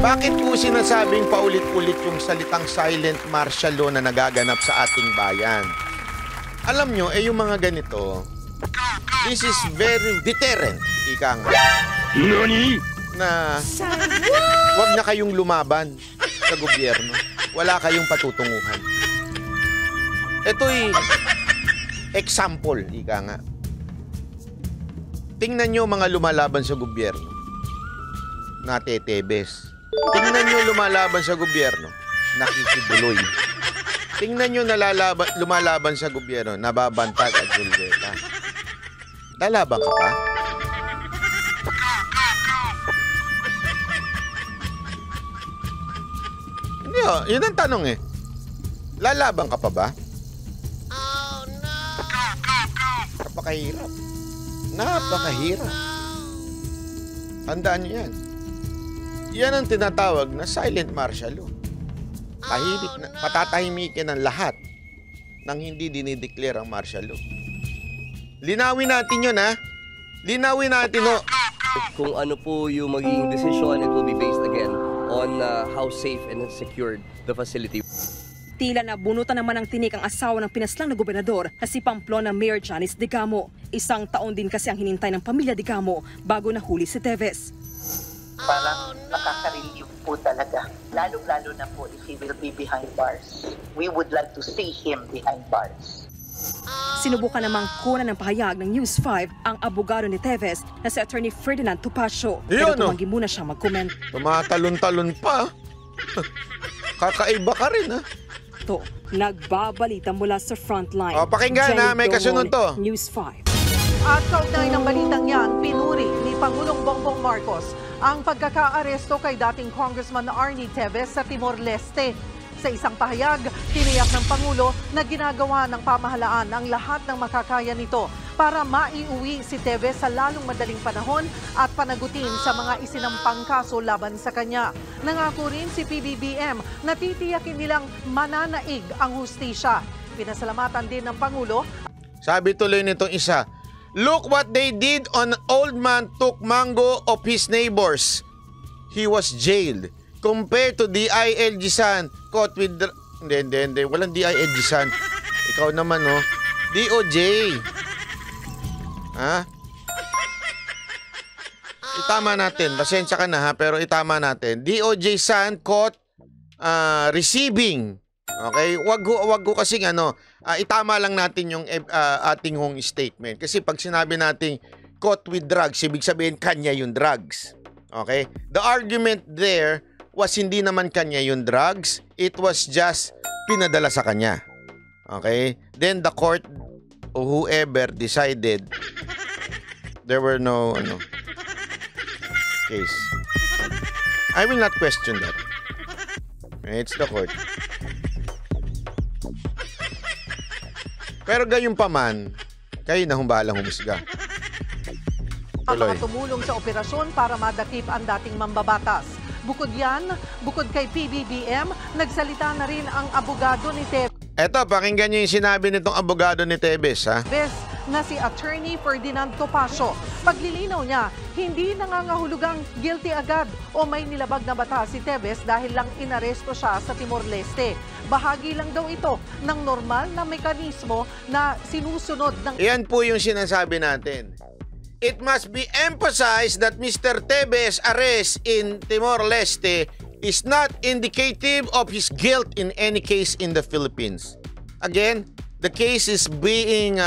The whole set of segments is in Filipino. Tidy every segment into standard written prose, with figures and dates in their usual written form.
Bakit po sinasabing paulit-ulit yung salitang silent martial law na nagaganap sa ating bayan? Alam nyo, yung mga ganito, this is very deterrent, ika nga. NANI? Na wag na kayong lumaban sa gobyerno. Wala kayong patutunguhan. Ito'y example, ika nga. Tingnan nyo mga lumalaban sa gobyerno. Natetebes. Tingnan nyo lumalaban sa gobyerno. Nakikibuloy. Tingnan nyo lumalaban sa gobyerno. Nababantag at Julveta. Lalaban ka pa? Hindi, yun ang tanong eh. Lalaban ka pa ba? Oh no! Napakahirap. Napakahirap. Tandaan nyo yan. Yan ang tinatawag na silent martial law. Patatahimikin ang lahat nang hindi dinideclare ang martial law. Linawin natin yun, ha? Linawin natin, no? Kung ano po yung magiging decision, it will be based again on how safe and secured the facility. Tila nabunutan naman ng tinik ang asawa ng pinaslang na gobernador na si Pamplona Mayor Janice Digamo. Isang taon din kasi ang hinintay ng pamilya Digamo bago nahuli si Teves. Parang nakaka-relieve po talaga. Lalo-lalo na po if he will be behind bars. We would like to see him behind bars. Sinubukan namang kunan ng pahayag ng News 5 ang abogado ni Teves na si Attorney Ferdinand Topacio. Pero tumanggi muna siyang mag-comment. Tumatalon-talon pa. Kakaiba ka rin, ha? To, nagbabalita mula sa frontline. Pakinggan na, may kasunod to. News 5. At kaugnay ng balitang yan, pinuri ni Pangulong Bongbong Marcos ang pagkakaaresto kay dating Congressman Arnie Teves sa Timor-Leste. Sa isang pahayag, tiniyak ng Pangulo na ginagawa ng pamahalaan ang lahat ng makakaya nito para maiuwi si Teves sa lalong madaling panahon at panagutin sa mga isinampang kaso laban sa kanya. Nangako rin si PBBM na titiyakin nilang mananaig ang hustisya. Pinasalamatan din ng Pangulo. Sabi tuloy nitong isa, "Look what they did on old man took mango of his neighbors. He was jailed. Compared to DILG San, caught with... Hindi. Walang DILG San. Ikaw naman, no? DOJ. Ha? Itama natin. Pasensya ka na, ha? Pero itama natin. DOJ San caught receiving. Okay? Wag ho kasing itama lang natin yung ating hong statement. Kasi pag sinabi natin caught with drugs, ibig sabihin kanya yung drugs. Okay? The argument there was hindi naman kanya yung drugs. It was just pinadala sa kanya. Okay? Then the court or whoever decided there were no case. I will not question that. It's the court. Pero gayon pa man, kayo na humbalang humusga. Ang mga tumulong sa operasyon para madakip ang dating mambabatas. Bukod kay PBBM, nagsalita na rin ang abogado ni Teves. Eto, pakinggan niyo yung sinabi nitong abogado ni Teves, ha? Na si Attorney Ferdinand Topacio. Paglilinaw niya, hindi nangangahulugang guilty agad o may nilabag na batas si Teves dahil lang inaresto siya sa Timor-Leste. Bahagi lang daw ito ng normal na mekanismo na sinusunod ng... Yan po yung sinasabi natin. It must be emphasized that Mr. Teves' arrest in Timor-Leste is not indicative of his guilt in any case in the Philippines. Again, the case is being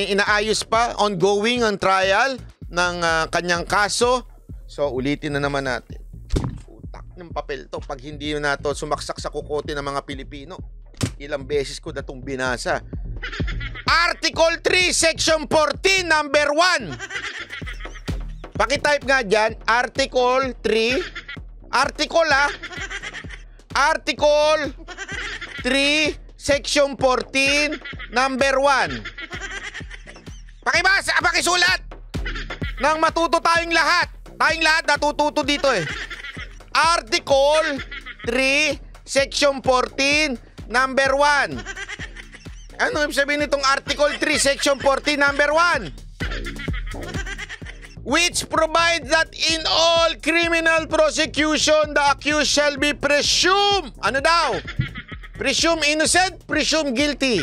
inaayos pa, ongoing ang trial ng kanyang kaso. So, ulitin na naman natin. Utak ng papel to pag hindi na to sumaksak sa kukote ng mga Pilipino. Ilang beses ko na itong binasa. Article 3, Section 14, number 1. Pakitype nga dyan, Article 3. Article 3, Section 14, number 1. Pakibasa, pakisulat. Nang matuto tayong lahat. Tayong lahat natututo dito eh. Article 3, Section 14, number 1. Ano ibig sabihin nitong Article 3, Section 14, number 1? which provides that in all criminal prosecution, the accused shall be presumed, ano daw? Presumed innocent, presumed guilty.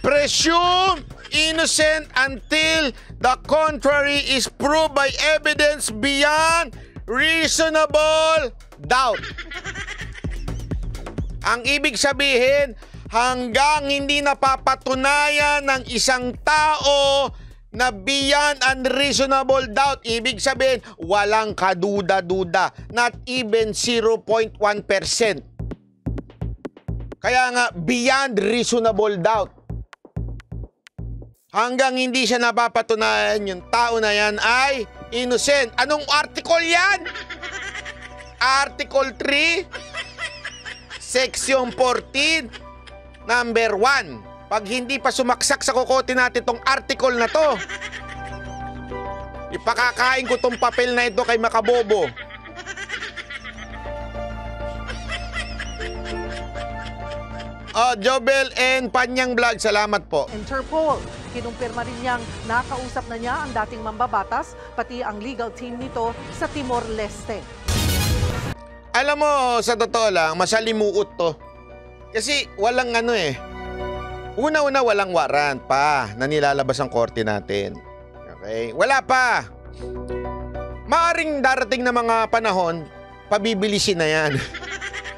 Presumed innocent until the contrary is proved by evidence beyond reasonable doubt. Ang ibig sabihin, hanggang hindi napapatunayan ng isang tao na beyond unreasonable doubt, ibig sabihin, walang kaduda-duda, not even 0.1%. Kaya nga, beyond reasonable doubt. Hanggang hindi siya napapatunayan, yung tao na yan ay innocent. Anong article yan? Article 3? Section 14, number 1. Pag hindi pa sumaksak sa kokote natin tong article na to, ipakakain ko tong papel na ito kay Makabobo. Jobel and Panyang Vlog, salamat po. Interpol, kinumpirma rin niyang nakausap na niya ang dating mambabatas, pati ang legal team nito sa Timor-Leste. Alam mo, sa totoo lang, masalimuot to. Kasi walang Una-una walang warrant pa na nilalabas ang korte natin. Okay? Wala pa. Maaring darating na mga panahon, pabibilisin na yan.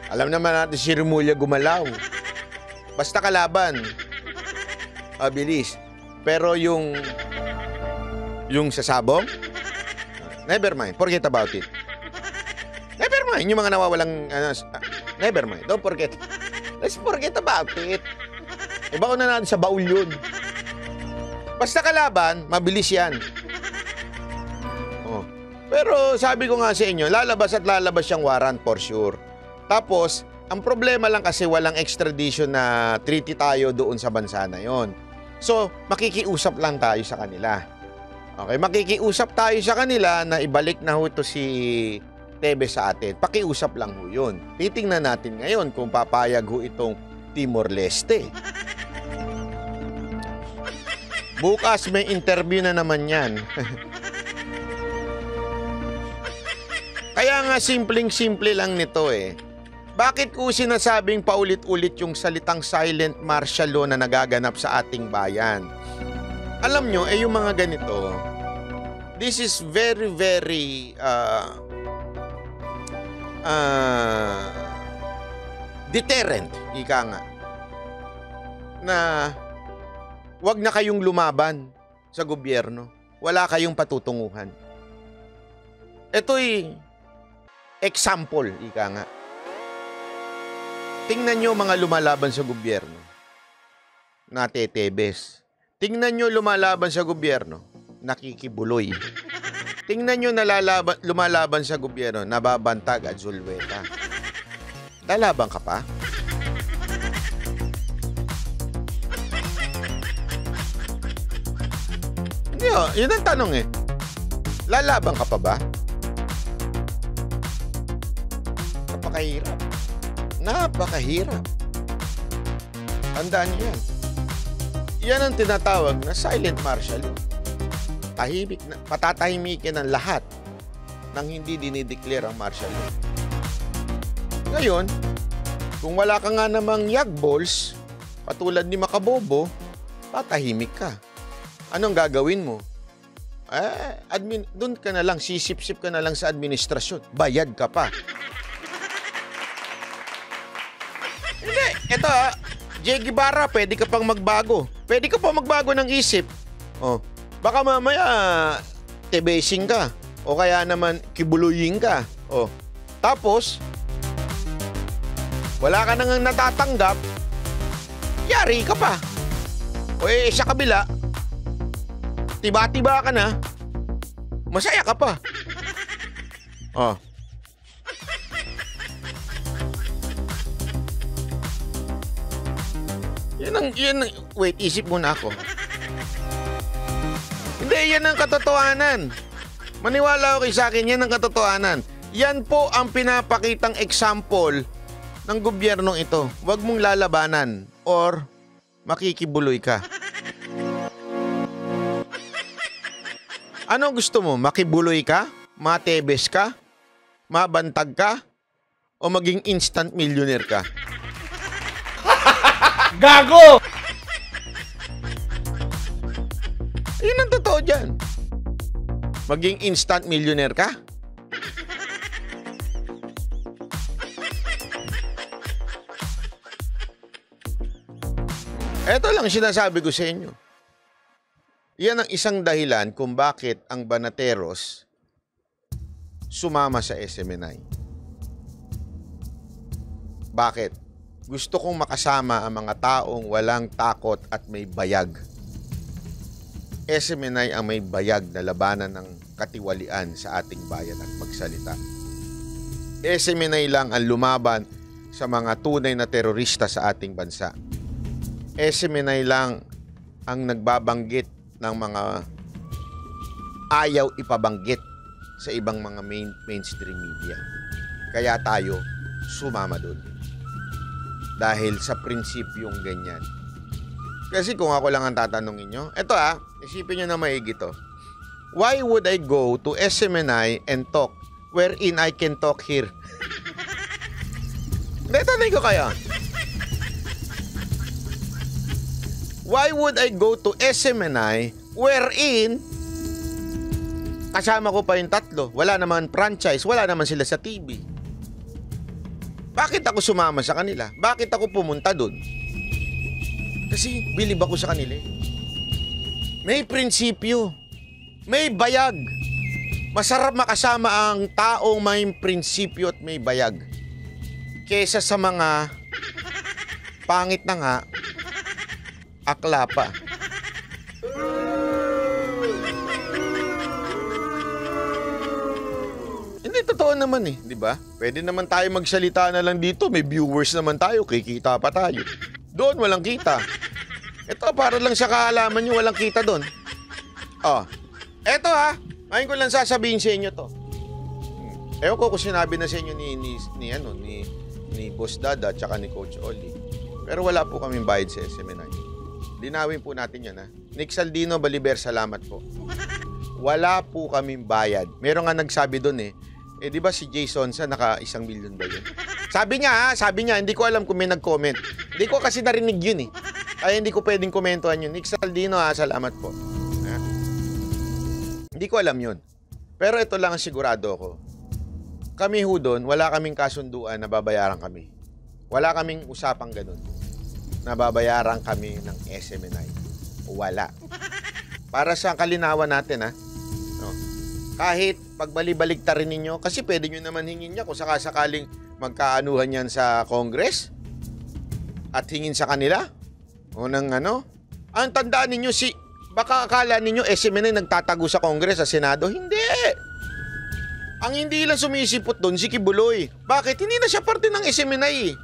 Alam naman natin si Remulla gumalaw. Basta kalaban. Bilis. Pero yung sasabong, never mind. Forget about it. Never mind. Yung mga nawawalang, never mind. Don't forget. Let's forget about it. Iba ko na natin sa baul yun. Basta kalaban, mabilis yan. Pero sabi ko nga sa inyo, lalabas at lalabas siyang warrant for sure. Tapos, ang problema lang kasi walang extradition na treaty tayo doon sa bansa na yon. So, makikiusap lang tayo sa kanila. Okay, makikiusap tayo sa kanila na ibalik na ho ito si Tevez sa atin. Pakiusap lang ho yun. Titingnan natin ngayon kung papayag ho itong Timor-Leste. Bukas may interview na naman yan. Kaya nga simpleng-simple lang nito eh. Bakit ko sinasabing paulit-ulit yung salitang silent martial law na nagaganap sa ating bayan? Alam nyo, yung mga ganito, this is very, very deterrent, ika nga, na wag na kayong lumaban sa gobyerno. Wala kayong patutunguhan. Ito'y example, ika nga. Tingnan nyo mga lumalaban sa gobyerno. Natetebes. Tingnan nyo lumalaban sa gobyerno. Nakikibuloy. Tingnan nyo lumalaban sa gobyerno. Nababantag at Zulweta. Lalaban ka pa? Hindi yun ang tanong eh. Lalaban ka pa ba? Napakahirap. Napakahirap. Tandaan niyo yan. Yan ang tinatawag na silent martial law. Tahimik na, patatahimikin ang lahat nang hindi dinideclare ang martial law. Ngayon, kung wala ka nga namang yagballs, patulad ni Makabobo, tatahimik ka. Anong gagawin mo? Doon ka na lang, sisip-sip ka na lang sa administrasyon. Bayad ka pa. Hindi, eto J. Guevara, pwede ka pang magbago. Pwede ka pang magbago ng isip. Baka mamaya, tebesing ka. O kaya naman, kibuluyin ka. Tapos, wala ka nang natatanggap, yari ka pa. Sa kabila, tiba-tiba ka na, masaya ka pa. Wait, isip muna ako. Hindi, yan ang katotohanan. Maniwala ko sa akin, yan ang katotohanan. Yan po ang pinapakitang example ng gobyernong ito. Huwag mong lalabanan or makikibuloy ka. Anong gusto mo? Makibuloy ka? Matebes ka? Mabantag ka? O maging instant millionaire ka? Gago! Yun ang totoo dyan. Maging instant millionaire ka? Ito lang sinasabi ko sa inyo. Yan ang isang dahilan kung bakit ang Banateros sumama sa SMNI. Bakit? Gusto kong makasama ang mga taong walang takot at may bayag. SMNI ang may bayag na labanan ng katiwalian sa ating bayan at magsalita. SMNI lang ang lumaban sa mga tunay na terorista sa ating bansa. SMNI lang ang nagbabanggit ng mga ayaw ipabanggit sa ibang mga mainstream media. Kaya tayo sumama doon. Dahil sa prinsipyong ganyan. Kasi kung ako lang ang tatanungin nyo, eto isipin nyo na maigi to. Why would I go to SMNI and talk wherein I can talk here? Tanay ko kaya. Why would I go to SMNI wherein kasama ko pa yung tatlo? Wala naman franchise, wala naman sila sa TV. Bakit ako sumama sa kanila? Bakit ako pumunta doon? Kasi bilib ako sa kanila. May prinsipyo. May bayag. Masarap makasama ang taong may prinsipyo at may bayag. Kesa sa mga pangit na nga, akla pa. Hindi, totoo naman di ba? Pwede naman tayo magsalita na lang dito. May viewers naman tayo, kikita pa tayo. Doon, walang kita. Ito, para lang sa kaalaman nyo, walang kita doon. Eto ngayon ko lang sasabihin sa inyo to. Ewan ko kung sinabi na sa inyo ni Boss Dada at saka ni Coach Oli. Pero wala po kaming bayad sa SMNI. Linawin po natin yan Nick Saldino Baliber, salamat po. Wala po kaming bayad. Meron nga nagsabi doon di ba si Jason sa naka 1 milyon ba yun? Sabi niya, hindi ko alam kung may nag-comment. Hindi ko kasi narinig yun Kaya hindi ko pwedeng komentuhan yun. Nick Saldino salamat po. Hindi ko alam yun. Pero ito lang ang sigurado ko. Kami ho doon, wala kaming kasunduan na babayaran kami. Wala kaming usapang ganun. Na babayaran kami ng SMNI. Wala. Para sa kalinawan natin kahit pagbali-baligtarin ninyo, kasi pwede nyo naman hingin niya kung sakasakaling magkaanuhan yan sa Congress at hingin sa kanila. O ng ang tandaan ninyo, baka akala ninyo SMNI nagtatago sa Congress, sa Senado. Hindi. Ang hindi lang sumisipot doon, si Kibuloy. Bakit? Hindi na siya parte ng SMNI.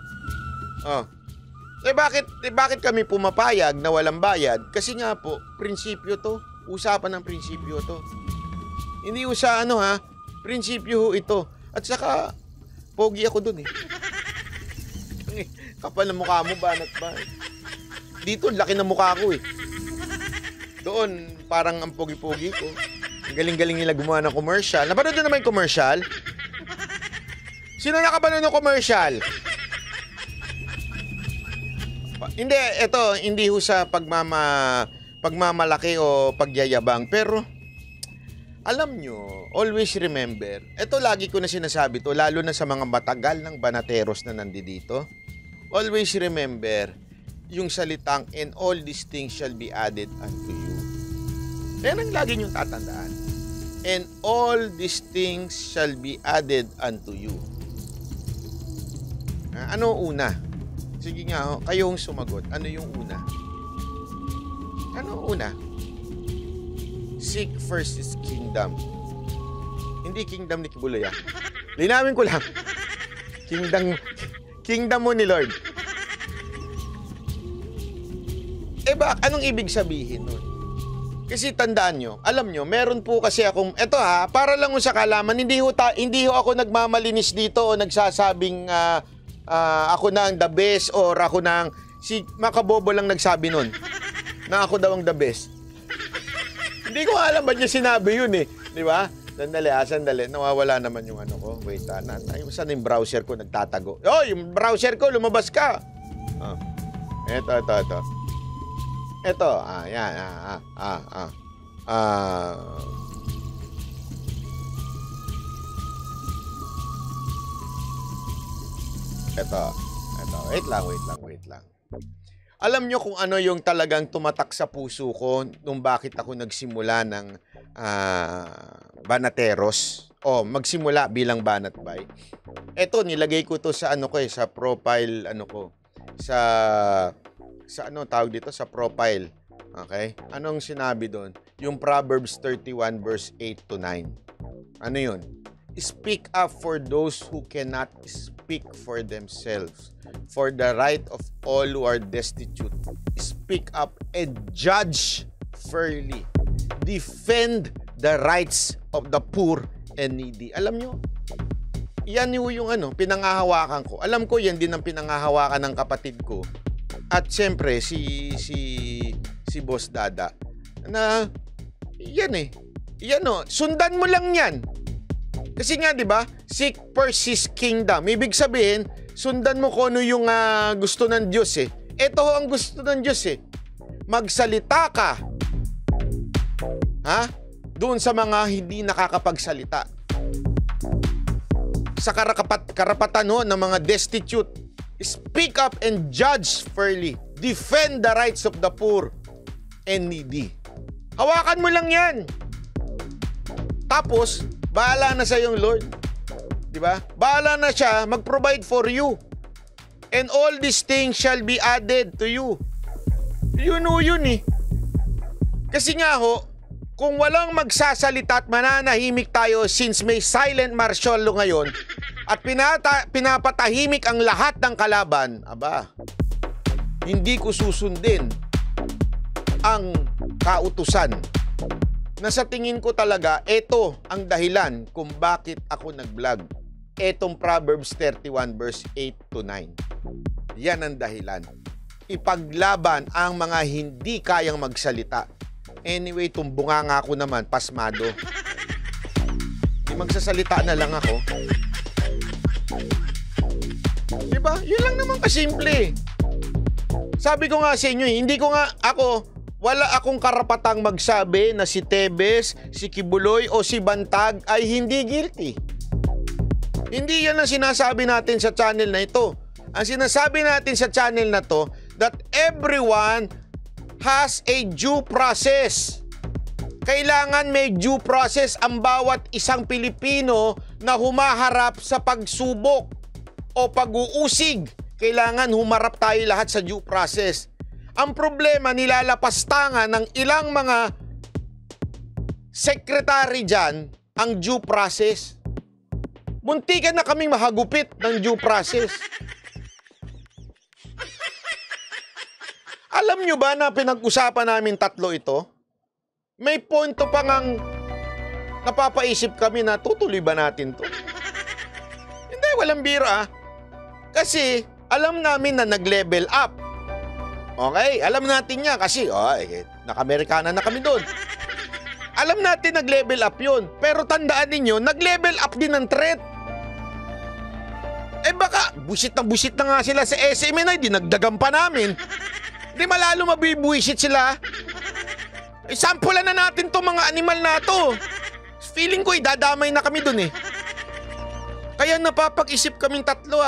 Bakit kami pumapayag na walang bayad? Kasi nga po, prinsipyo to. Usapan ng prinsipyo to. Hindi usa prinsipyo ho ito. At saka, pogi ako dun Kapal na mukha mo, banat ba? Dito, laki na mukha ko Doon, parang ang pogi-pogi ko. Ang galing-galing nila gumawa ng commercial. Napanood nyo naman yung commercial? Sino nakapanood ng commercial? Hindi, hindi ho sa pagmamalaki o pagyayabang. Pero, alam nyo, always remember, lagi ko na sinasabi to, lalo na sa mga matagal ng Banateros na nandito. Always remember, yung salitang, and all these things shall be added unto you. Yan ang lagi nyong tatandaan. And all these things shall be added unto you. Ano una? Sige nga, kayong sumagot. Ano yung una? Ano una? Seek first is kingdom. Hindi kingdom ni Kibuloy Linawin ko lang. Kingdom mo ni Lord. Anong ibig sabihin nun? Kasi tandaan nyo, alam nyo, meron po kasi akong, para lang sa kalaman, hindi ho ako nagmamalinis dito o nagsasabing ako na ang the best or ako na ang, si Makabobo lang nagsabi nun, na ako daw ang the best. Hindi ko alam ba't niya sinabi yun eh. Di ba? Sandali. Nawawala naman yung ano ko. Wait, saan yung browser ko nagtatago? Oh, yung browser ko, lumabas ka. Oh. Ito. Ito, yan. Ito. Wait lang. Alam nyo kung ano yung talagang tumatak sa puso ko nung bakit ako nagsimula ng Banateros o magsimula bilang Banatbay. Ito, nilagay ko to sa sa profile sa tawag dito, sa profile. Okay? Anong sinabi doon? Yung Proverbs 31 verse 8 to 9. Ano yun? Speak up for those who cannot speak for themselves, for the right of all who are destitute. Speak up and judge fairly. Defend the rights of the poor and needy. Alam nyo, yan yung pinangahawakan ko. Alam ko yan din ang pinangahawakan ng kapatid ko. At siyempre, si Boss Dada. Na, sundan mo lang yan. Kasi nga, di ba, seek first His kingdom. Ibig sabihin, sundan mo kung ano yung gusto ng Diyos eh. Ito ang gusto ng Diyos eh. Magsalita ka. Doon sa mga hindi nakakapagsalita. Sa karapatan ng mga destitute. Speak up and judge fairly. Defend the rights of the poor and needy. Hawakan mo lang yan. Tapos, bahala na sa yung Lord. Diba? Bahala na siya mag-provide for you. And all these things shall be added to you. Yun eh. Kasi nga kung walang magsasalita at mananahimik tayo since may silent martial law ngayon at pinapatahimik ang lahat ng kalaban, hindi ko susundin ang kautusan. Na sa tingin ko talaga, ito ang dahilan kung bakit ako nag-vlog. Etong Proverbs 31 verse 8 to 9. Yan ang dahilan. Ipaglaban ang mga hindi kayang magsalita. Anyway, tumbunga nga ako naman, pasmado. Di magsasalita na lang ako. Diba? Yun lang naman kasimple. Sabi ko nga sa inyo, wala akong karapatang magsabi na si Tebes, si Kibuloy o si Bantag ay hindi guilty. Hindi yan ang sinasabi natin sa channel na ito. Ang sinasabi natin sa channel na to, that everyone has a due process. Kailangan may due process ang bawat isang Pilipino na humaharap sa pagsubok o pag-uusig. Kailangan humarap tayo lahat sa due process. Ang problema, nilalapastangan ng ilang mga sekretary dyan ang due process. Muntikan na kaming mahagupit ng due process. Alam nyo ba na pinag-usapan namin tatlo ito? May punto pa ngang napapaisip kami na tutuloy ba natin to? Hindi, walang bira. Kasi alam namin na nag-level up. Okay? Alam natin niya kasi naka-Amerikana na kami doon. Alam natin nag-level up yun. Pero tandaan ninyo, nag-level up din ng threat. Baka busit na nga sila sa SMNI, dinagdagan pa namin. Di malalo mabibuisit sila. Sampulan na natin to mga animal na to. Feeling ko dadamay na kami doon eh. Kaya napapag-isip kaming tatlo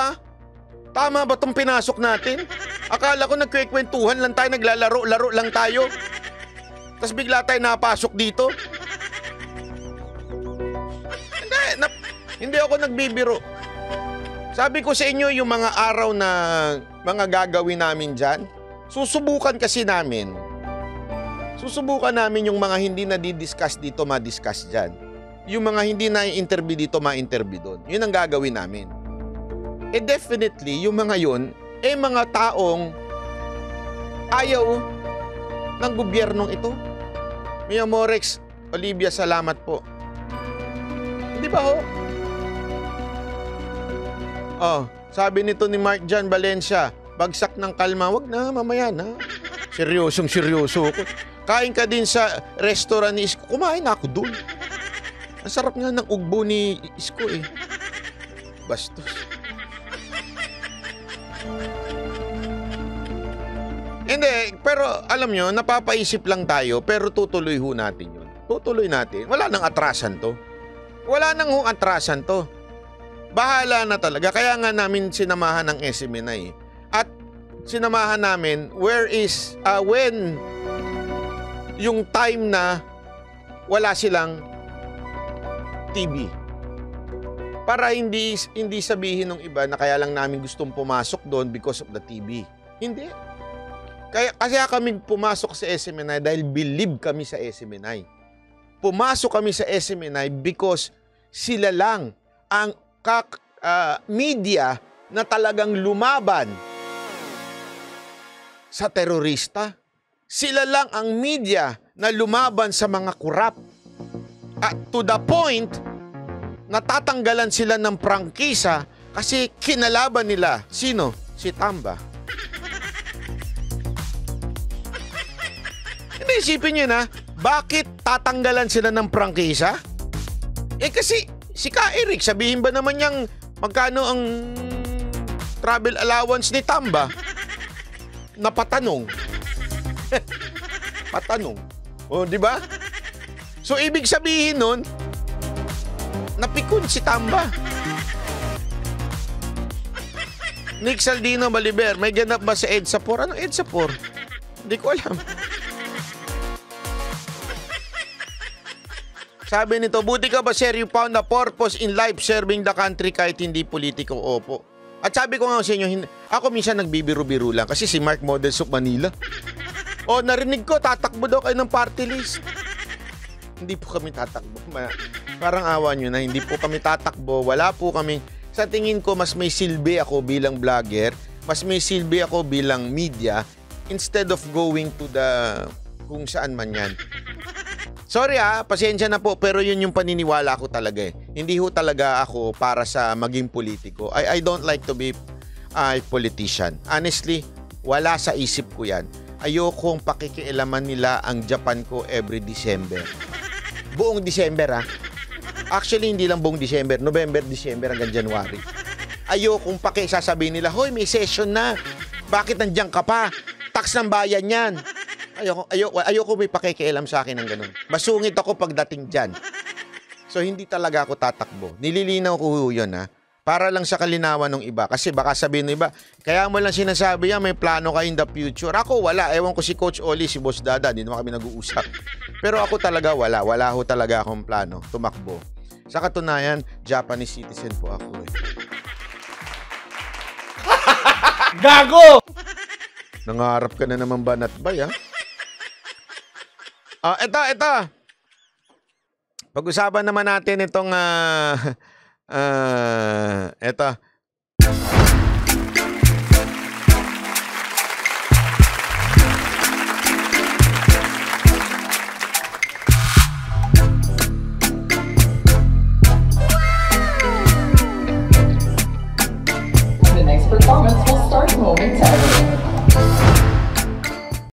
Tama ba tong pinasok natin? Akala ko nagkwekwentuhan lang tayo, naglalaro-laro lang tayo. Tapos bigla tayo napasok dito. Hindi ako nagbibiro. Sabi ko sa inyo, yung mga araw na mga gagawin namin dyan, susubukan kasi namin. Susubukan namin yung mga hindi na di-discuss dito, ma-discuss dyan. Yung mga hindi na interview dito, ma-interview doon. Yun ang gagawin namin. Definitely, yung mga yun, mga taong ayaw ng gobyernong ito. Mia Morex, Olivia, salamat po. Hindi ba sabi nito ni Mark John Valencia, bagsak ng kalma. Wag na, mamaya na. Seryoso ko. Kain ka din sa restaurant ni Isko. Kumain ako doon. Ang sarap nga ng ugbo ni Isko eh. Bastos. Hindi, pero alam nyo, napapaisip lang tayo, pero tutuloy ho natin yun. Tutuloy natin. Wala nang atrasan to. Wala nang ho atrasan to. Bahala na talaga. Kaya nga namin sinamahan ng SMNI. At sinamahan namin when yung time na wala silang TV. Para hindi sabihin ng iba na kaya lang namin gustong pumasok doon because of the TV. Hindi. Kaya kami pumasok sa SMNI dahil believe kami sa SMNI. Pumasok kami sa SMNI because sila lang ang media na talagang lumaban sa terorista. Sila lang ang media na lumaban sa mga kurap. At to the point, natatanggalan sila ng prangkisa kasi kinalaban nila. Sino? Si Tamba. Hindi, isipin nyo na, bakit tatanggalan sila ng prangkisa? Kasi si Ka Eric, sabihin ba naman niyang magkano ang travel allowance ni Tamba? Napatanong. Patanong. O, di ba? So, ibig sabihin nun, napikon si Tamba. Nick Saldino Maliber, may ganap ba sa EDSA 4? Anong EDSA 4? Hindi ko alam. Sabi nito, buti ka ba sir, you found a purpose in life serving the country kahit hindi politiko? Opo. At sabi ko nga sa inyo, ako minsan nagbibiro-biro lang kasi si Mark Models of Manila. O, narinig ko, tatakbo daw kayo ng party list. Hindi po kami tatakbo. Parang awa nyo na, hindi po kami tatakbo. Wala po kami. Sa tingin ko, mas may silbi ako bilang vlogger, mas may silbi ako bilang media, instead of going to the kung saan man yan. Sorry pasensya na po, pero yun yung paniniwala ko talaga eh. Hindi ho talaga ako para sa maging politiko. I don't like to be a politician. Honestly, wala sa isip ko yan. Ayokong pakikialaman nila ang Japan ko every December. Buong December Actually, hindi lang buong December. November, December hanggang January. Ayokong sasabihin nila, hoy, may session na. Bakit nandiyan ka pa? Tax ng bayan yan. Ayoko may pakikialam sa akin ng ganun. Masungit ako pagdating dyan. So, hindi talaga ako tatakbo. Nililinaw ko yun para lang sa kalinawan ng iba. Kasi baka sabihin ng iba, kaya mo lang sinasabi yan, may plano ka in the future. Ako wala. Ewan ko si Coach Oli, si Boss Dada, hindi naman kami nag-uusap. Pero ako talaga wala. Wala ho talaga akong plano tumakbo. Sa katunayan, Japanese citizen po ako eh. Gago! Nangarap ka na naman banat bay Ito. Pag-usapan naman natin itong ito.